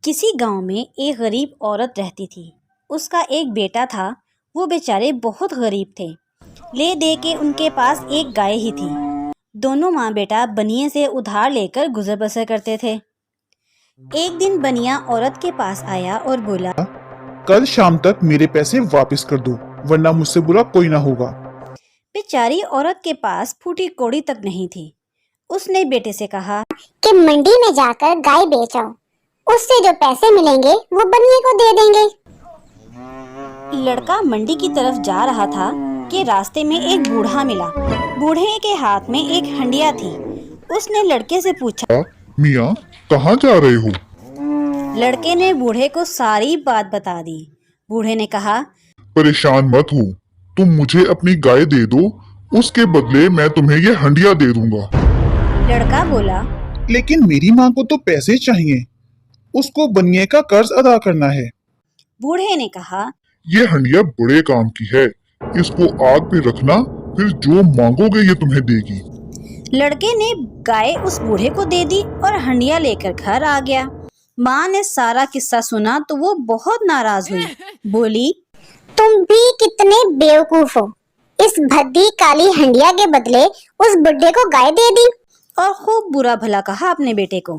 کسی گاؤں میں ایک غریب عورت رہتی تھی۔ اس کا ایک بیٹا تھا۔ وہ بیچارے بہت غریب تھے۔ لے دے کے ان کے پاس ایک گائے ہی تھی۔ دونوں ماں بیٹا بنیے سے ادھار لے کر گزر بسر کرتے تھے۔ ایک دن بنیا عورت کے پاس آیا اور بولا، کل شام تک میرے پیسے واپس کر دو ورنہ مجھ سے برا کوئی نہ ہوگا۔ بیچاری عورت کے پاس پھوٹی کوڑی تک نہیں تھی۔ اس نے بیٹے سے کہا کہ منڈی میں جا کر گائے بیچ آؤ، اس سے جو پیسے ملیں گے وہ بنیے کو دے دیں گے۔ لڑکا منڈی کی طرف جا رہا تھا کہ راستے میں ایک بوڑھا ملا۔ بوڑھے کے ہاتھ میں ایک ہنڈیا تھی۔ اس نے لڑکے سے پوچھا، میاں کہاں جا رہے ہو؟ لڑکے نے بوڑھے کو ساری بات بتا دی۔ بوڑھے نے کہا، پریشان مت ہو، تم مجھے اپنی گائے دے دو، اس کے بدلے میں تمہیں یہ ہنڈیا دے دوں گا۔ لڑکا بولا، لیکن میری ماں کو تو پیسے چاہیے، اس کو بنیے کا قرض ادا کرنا ہے۔ بوڑھے نے کہا، یہ ہنڈیا بڑے کام کی ہے، اس کو آگ پہ رکھنا، پھر جو مانگو گے یہ تمہیں دے گی۔ لڑکے نے گائے اس بوڑھے کو دے دی اور ہنڈیا لے کر گھر آ گیا۔ ماں نے سارا قصہ سنا تو وہ بہت ناراض ہوئی۔ بولی، تم بھی کتنے بیوقوف ہو، اس بھدی کالی ہنڈیا کے بدلے اس بڈھے کو گائے دے دی۔ اور خوب برا بھلا کہا اپنے بیٹے کو۔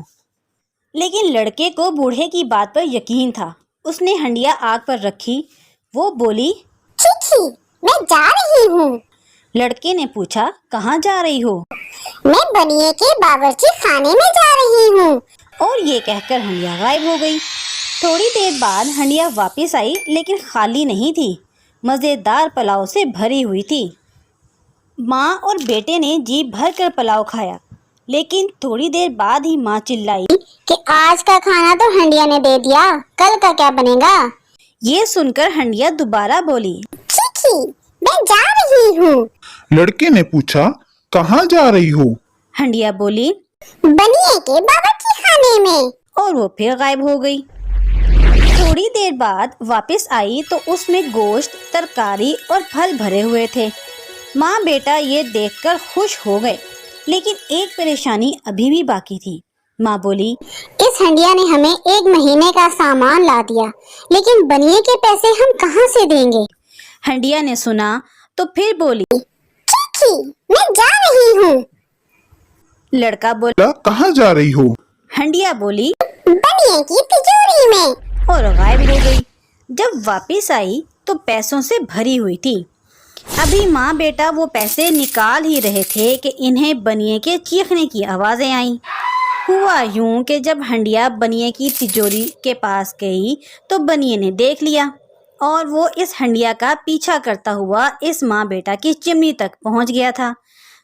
لیکن لڑکے کو بوڑھے کی بات پر یقین تھا۔ اس نے ہنڈیا آگ پر رکھی۔ وہ بولی، چھی میں جا رہی ہوں۔ لڑکے نے پوچھا، کہاں جا رہی ہو؟ میں بنیے کے باورچی خانے میں جا رہی ہوں۔ اور یہ کہہ کر ہنڈیا غائب ہو گئی۔ تھوڑی دیر بعد ہنڈیا واپس آئی، لیکن خالی نہیں تھی، مزیدار پلاؤ سے بھری ہوئی تھی۔ ماں اور بیٹے نے جی بھر کر پلاؤ کھایا، لیکن تھوڑی دیر بعد ہی ماں چلائی کہ آج کا کھانا تو ہنڈیا نے دے دیا، کل کا کیا بنے گا؟ یہ سن کر ہنڈیا دوبارہ بولی، چھی میں جا رہی ہوں۔ لڑکے نے پوچھا، کہاں جا رہی ہو؟ ہنڈیا بولی، بنیے کے باورچی خانے میں۔ اور وہ پھر غائب ہو گئی۔ تھوڑی دیر بعد واپس آئی تو اس میں گوشت، ترکاری اور پھل بھرے ہوئے تھے۔ ماں بیٹا یہ دیکھ کر خوش ہو گئے، لیکن ایک پریشانی ابھی بھی باقی تھی۔ ماں بولی، اس ہنڈیا نے ہمیں ایک مہینے کا سامان لا دیا، لیکن بنیے کے پیسے ہم کہاں سے دیں گے؟ ہنڈیا نے سنا تو پھر بولی، چھی میں جا رہی ہوں۔ لڑکا بولا، کہاں جا رہی ہو؟ ہنڈیا بولی، بنیے کی تجوری میں۔ اور غائب ہو گئی۔ جب واپس آئی تو پیسوں سے بھری ہوئی تھی۔ ابھی ماں بیٹا وہ پیسے نکال ہی رہے تھے کہ انہیں بنیے کے چیخنے کی آوازیں آئیں۔ ہوا یوں کہ جب ہنڈیا بنیے کی تجوری کے پاس گئی تو بنیے نے دیکھ لیا، اور وہ اس ہنڈیا کا پیچھا کرتا ہوا اس ماں بیٹا کی چمنی تک پہنچ گیا تھا۔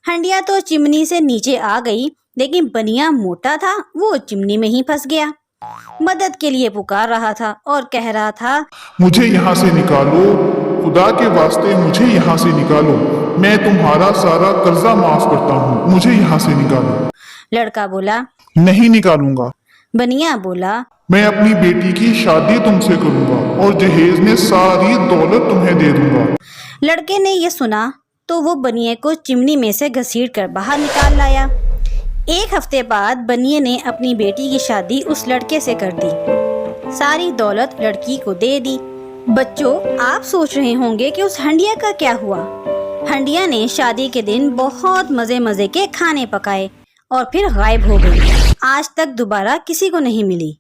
ہنڈیا تو چمنی سے نیچے آ گئی، لیکن بنیا موٹا تھا، وہ چمنی میں ہی پھنس گیا۔ مدد کے لیے پکار رہا تھا اور کہہ رہا تھا، مجھے یہاں سے نکالو، خدا کے واسطے مجھے یہاں سے نکالو، میں تمہارا سارا قرضہ معاف کرتا ہوں، مجھے یہاں سے نکالو۔ لڑکا بولا، نہیں نکالوں گا، بنیا بولا، میں اپنی بیٹی کی شادی تم سے کروں گا اور جہیز میں ساری دولت تمہیں دے دوں گا۔ لڑکے نے یہ سنا تو وہ بنیے کو چمنی میں سے گھسیٹ کر باہر نکال لایا۔ ایک ہفتے بعد بنیے نے اپنی بیٹی کی شادی اس لڑکے سے کر دی، ساری دولت لڑکی کو دے دی۔ بچوں، آپ سوچ رہے ہوں گے کہ اس ہنڈیا کا کیا ہوا؟ ہنڈیا نے شادی کے دن بہت مزے کے کھانے پکائے اور پھر غائب ہو گئی۔ آج تک دوبارہ کسی کو نہیں ملی۔